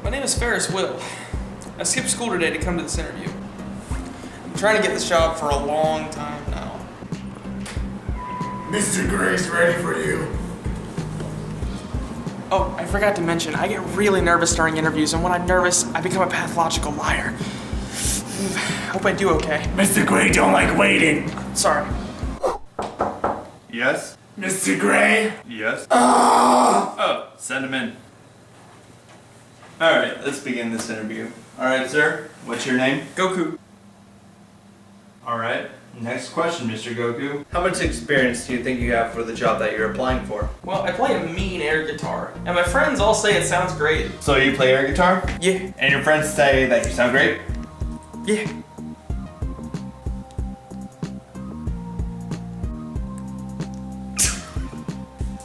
My name is Ferris Will. I skipped school today to come to this interview. I'm trying to get this job for a long time now. Mr. Gray's ready for you. Oh, I forgot to mention, I get really nervous during interviews, and when I'm nervous, I become a pathological liar. Hope I do okay. Mr. Gray don't like waiting. Sorry. Yes? Mr. Gray? Yes? Oh, send him in. Alright, let's begin this interview. Alright, sir, what's your name? Goku. Alright, next question, Mr. Goku. How much experience do you think you have for the job that you're applying for? Well, I play a mean air guitar, and my friends all say it sounds great. So you play air guitar? Yeah. And your friends say that you sound great? Yeah.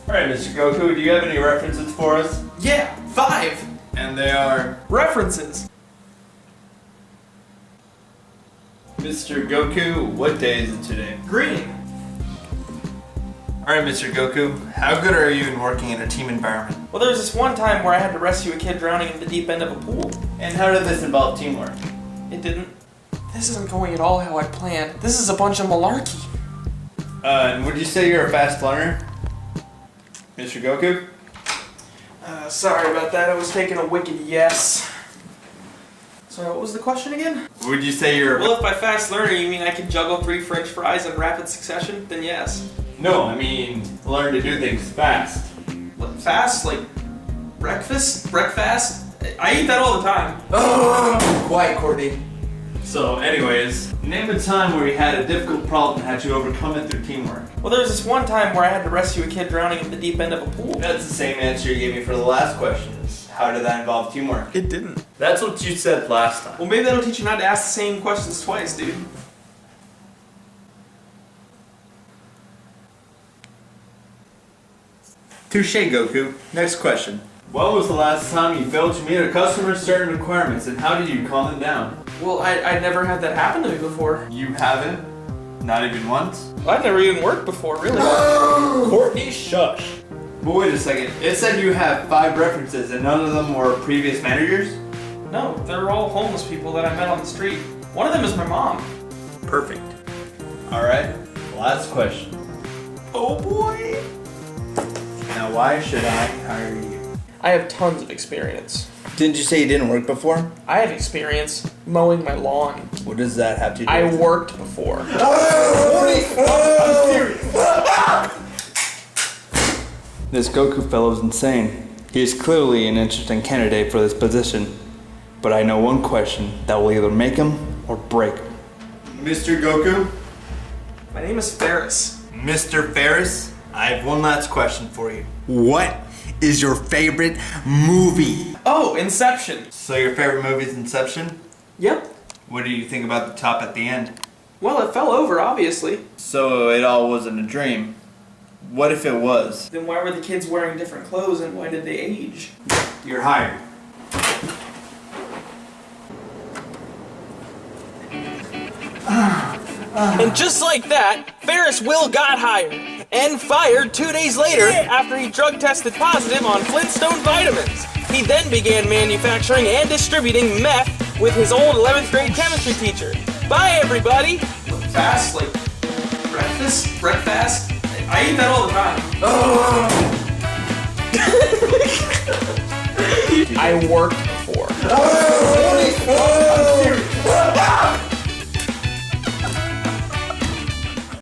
Alright, Mr. Goku, do you have any references for us? Yeah, 5 And they are... references. Mr. Goku, what day is it today? Green. Alright, Mr. Goku, how good are you in working in a team environment? Well, there was this one time where I had to rescue a kid drowning in the deep end of a pool. And how did this involve teamwork? It didn't. This isn't going at all how I planned. This is a bunch of malarkey. And would you say you're a fast learner? Mr. Goku? Sorry about that. I was taking a wicked yes. Sorry, what was the question again? Would you say you're... Well, if by fast learner you mean I can juggle 3 French fries in rapid succession, then yes. No, I mean, learn to do things fast. What, fast? Like breakfast? Breakfast? I eat that all the time. Quiet, Courtney. So, anyways, name a time where you had a difficult problem and had to overcome it through teamwork. Well, there was this one time where I had to rescue a kid drowning in the deep end of a pool. That's the same answer you gave me for the last questions. How did that involve teamwork? It didn't. That's what you said last time. Well, maybe that'll teach you not to ask the same questions twice, dude. Touche, Goku. Next question. When was the last time you failed to meet a customer's certain requirements and how did you calm them down? Well, I never had that happen to me before. You haven't? Not even once? Well, I've never even worked before, really. Courtney, shush. But wait a second. It said you have 5 references and none of them were previous managers? No, they're all homeless people that I met on the street. One of them is my mom. Perfect. Alright, last question. Oh boy! Now why should I hire you? I have tons of experience. Didn't you say you didn't work before? I have experience mowing my lawn. What does that have to do I with it? worked before. I'm serious. This Goku fellow's insane. He is clearly an interesting candidate for this position. But I know one question that will either make him or break him. Mr. Goku? My name is Ferris. Mr. Ferris, I have one last question for you. What is your favorite movie? Oh, Inception. So your favorite movie is Inception? Yep. What do you think about the top at the end? Well, it fell over, obviously. So it all wasn't a dream. What if it was? Then why were the kids wearing different clothes and why did they age? You're hired. And just like that, Ferris Will got hired and fired 2 days later after he drug tested positive on Flintstone vitamins. He then began manufacturing and distributing meth with his old 11th grade chemistry teacher. Bye, everybody! Fast, like breakfast? Breakfast? I eat that all the time. I worked before.